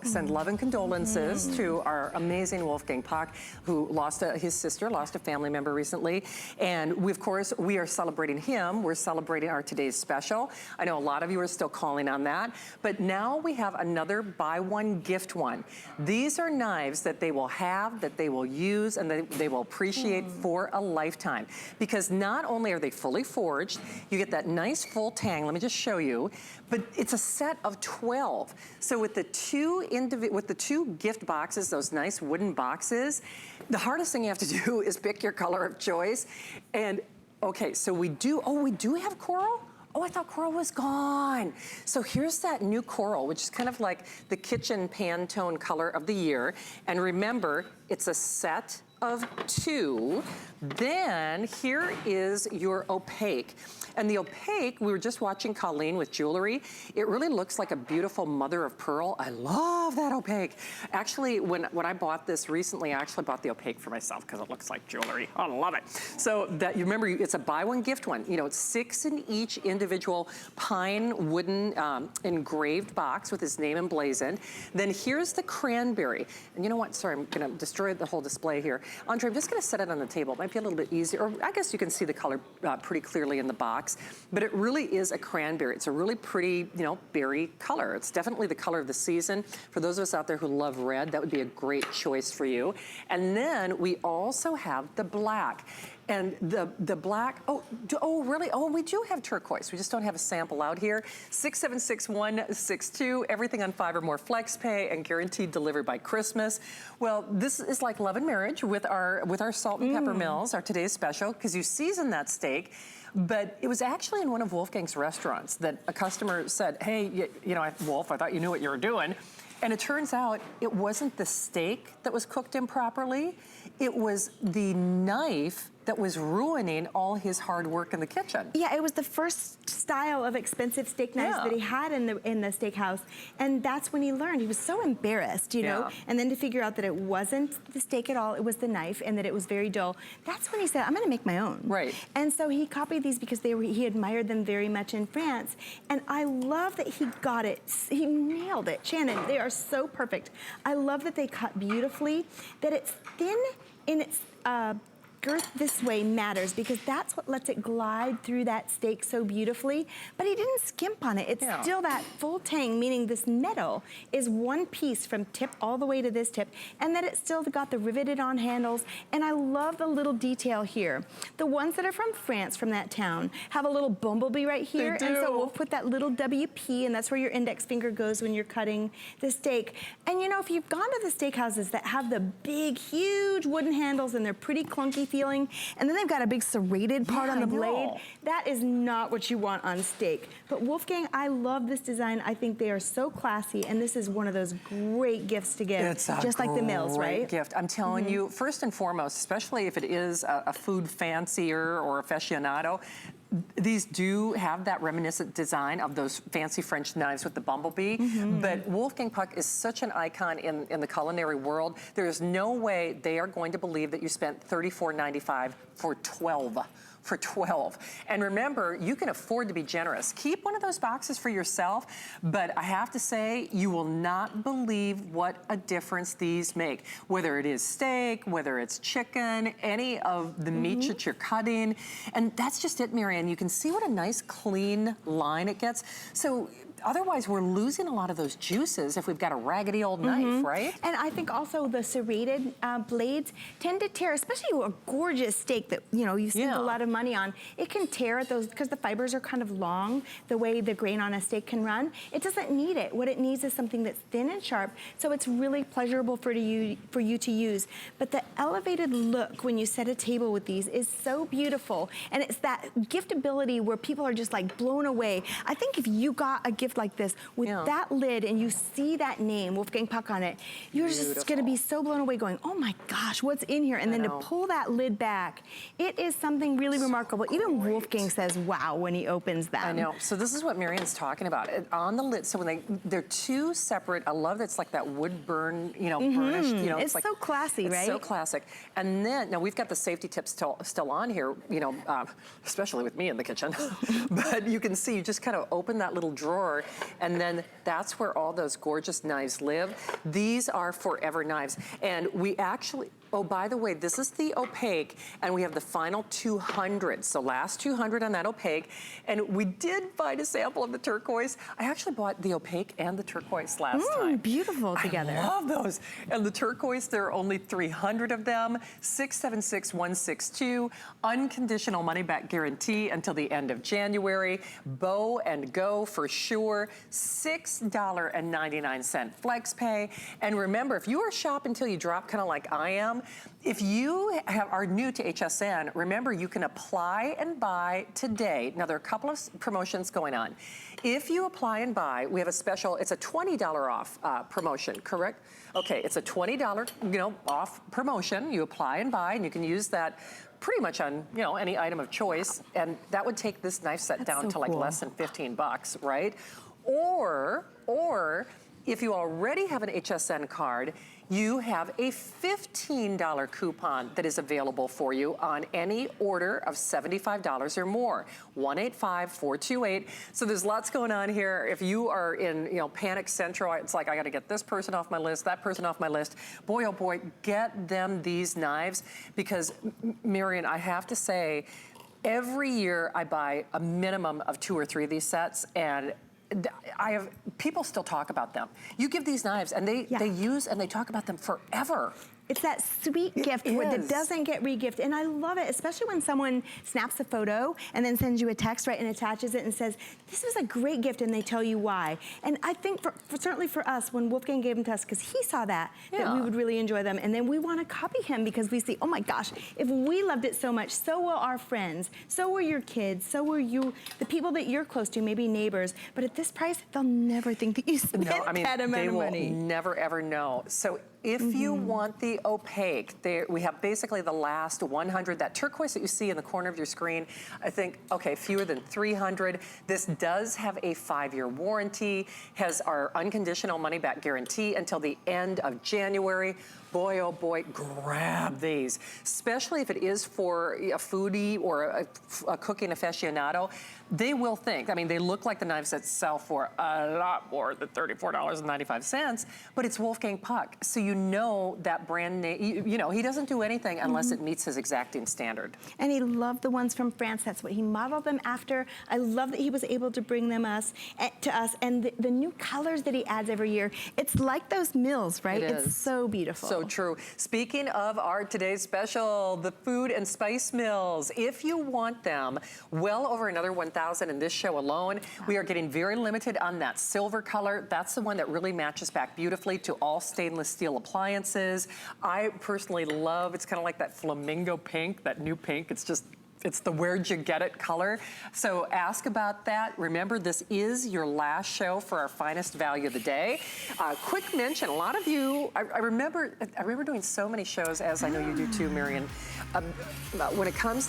Send love and condolences to our amazing Wolfgang Puck, who lost his sister, lost a family member recently. And we, of course, we are celebrating him. We're celebrating our today's special. I know a lot of you are still calling on that. But now we have another buy one, gift one. These are knives that they will have, that they will use, and they will appreciate for a lifetime. Because not only are they fully forged, you get that nice full tang. Let me just show you. But it's a set of 12. So with the two gift boxes, those nice wooden boxes, the hardest thing you have to do is pick your color of choice. And okay, so we do have coral? Oh, I thought coral was gone. So here's that new coral, which is kind of like the kitchen Pantone color of the year. And remember, it's a set of 2. Then here is your opaque. And the opaque, we were just watching Colleen with jewelry. It really looks like a beautiful mother of pearl. I love that opaque. Actually, when I bought this recently, I actually bought the opaque for myself because it looks like jewelry. I love it. So that, you remember, it's a buy one, gift one. You know, it's 6 in each individual pine wooden engraved box with his name emblazoned. Then here's the cranberry. And you know what? Sorry, I'm gonna destroy the whole display here. Andre, I'm just gonna set it on the table. It might be a little bit easier, or I guess you can see the color pretty clearly in the box. But it really is a cranberry. It's a really pretty, you know, berry color. It's definitely the color of the season. For those of us out there who love red, that would be a great choice for you. And then we also have the black. And the black, really? Oh, we do have turquoise. We just don't have a sample out here. 6766162, everything on 5 or more flex pay and guaranteed delivered by Christmas. Well, this is like love and marriage with our salt and pepper mills, our today's special, because you season that steak. But it was actually in one of Wolfgang's restaurants that a customer said, hey, you know, Wolf, I thought you knew what you were doing. And it turns out it wasn't the steak that was cooked improperly. It was the knife that was ruining all his hard work in the kitchen. Yeah, it was the first style of expensive steak knives that he had in the steakhouse. And that's when he learned. He was so embarrassed, you know? And then to figure out that it wasn't the steak at all, it was the knife, and that it was very dull. That's when he said, I'm gonna make my own. Right. And so he copied these because he admired them very much in France. And I love that he got it. He nailed it. Shannon, they are so perfect. I love that they cut beautifully, that it's thin in its girth this way matters, because that's what lets it glide through that steak so beautifully. But he didn't skimp on it. It's still that full tang, meaning this metal is one piece from tip all the way to this tip, and that it's still got the riveted on handles. And I love the little detail here. The ones that are from France, from that town, have a little bumblebee right here. And so we'll put that little WP, and that's where your index finger goes when you're cutting the steak. And you know, if you've gone to the steakhouses that have the big, huge wooden handles and they're pretty clunky feeling, and then they've got a big serrated part on the blade, that is not what you want on steak. But Wolfgang, I love this design. I think they are so classy, and this is one of those great gifts to give. It's just like the mills, right? Gift. I'm telling you, first and foremost, especially if it is a food fancier or aficionado, these do have that reminiscent design of those fancy French knives with the bumblebee, but Wolfgang Puck is such an icon in the culinary world. There is no way they are going to believe that you spent $34.95 for 12. For 12. And remember, you can afford to be generous. Keep one of those boxes for yourself, but I have to say, you will not believe what a difference these make. Whether it is steak, whether it's chicken, any of the meat that you're cutting. And that's just it, Marianne. You can see what a nice clean line it gets. So otherwise, we're losing a lot of those juices if we've got a raggedy old knife, right? And I think also the serrated blades tend to tear, especially a gorgeous steak that, you know, you spend a lot of money on. It can tear at those, because the fibers are kind of long, the way the grain on a steak can run. It doesn't need it. What it needs is something that's thin and sharp, so it's really pleasurable for you to use. But the elevated look when you set a table with these is so beautiful. And it's that giftability where people are just like blown away. I think if you got a gift like this with that lid and you see that name Wolfgang Puck on it, you're just gonna be so blown away going, oh my gosh, what's in here? And then to pull that lid back, it is something really remarkable. Even Wolfgang says wow when he opens them. I know. So this is what Marianne's talking about. On the lid, so when they're two separate, I love that it's like that wood burn, you know, burnished, you know. It's like, so classy, right? It's so classic. And then, now we've got the safety tips still on here, you know, especially with me in the kitchen. But you can see, you just kind of open that little drawer drawer, and then that's where all those gorgeous knives live. These are forever knives, and we actually, oh, by the way, this is the opaque, and we have the final 200, so last 200 on that opaque, and we did find a sample of the turquoise. I actually bought the opaque and the turquoise last time. Beautiful together. I love those. And the turquoise, there are only 300 of them, 676162, unconditional money-back guarantee until the end of January, bow and go for sure, $6.99 flex pay. And remember, if you are shop until you drop, kind of like I am, if you are new to HSN, remember you can apply and buy today. Now there are a couple of promotions going on. If you apply and buy, we have a special, it's a $20 off promotion, correct? Okay, it's a $20, off promotion. You apply and buy, and you can use that pretty much on, any item of choice, and that would take this knife set down to like less than 15 bucks, right? Or if you already have an HSN card, you have a $15 coupon that is available for you on any order of $75 or more. 1-855-428. So there's lots going on here. If you are in, panic central, it's like, I got to get this person off my list, that person off my list. Boy, oh boy, get them these knives, because Marion, I have to say, every year I buy a minimum of 2 or 3 of these sets, and people still talk about them. You give these knives and they use and they talk about them forever. It's that sweet gift that doesn't get re-gifted. And I love it, especially when someone snaps a photo and then sends you a text, right, and attaches it and says, this was a great gift, and they tell you why. And I think certainly for us, when Wolfgang gave them to us, because he saw that we would really enjoy them. And then we want to copy him because we see, oh my gosh, if we loved it so much, so will our friends, so will your kids, so will you, the people that you're close to, maybe neighbors. But at this price, they'll never think that you spent that amount of money. They will never, ever know. So if you want the opaque, we have basically the last 100. That turquoise that you see in the corner of your screen, I think, okay, fewer than 300. This does have a 5-year warranty, has our unconditional money-back guarantee until the end of January. Boy, oh boy, grab these, especially if it is for a foodie or a cooking aficionado. They will think, I mean, they look like the knives that sell for a lot more than $34.95, but it's Wolfgang Puck. So you know that brand name, he doesn't do anything unless it meets his exacting standard. And he loved the ones from France. That's what he modeled them after. I love that he was able to bring them to us. And the new colors that he adds every year, it's like those mills, right? It's so beautiful. So true. Speaking of our today's special, the food and spice mills, if you want them, well over another 1,000 in this show alone. We are getting very limited on that silver color. That's the one that really matches back beautifully to all stainless steel appliances. I personally love, it's kind of like that flamingo pink, that new pink. It's the where'd you get it color. So ask about that. Remember, this is your last show for our finest value of the day. Quick mention, a lot of you, I remember doing so many shows, as I know you do too, Marion, when it comes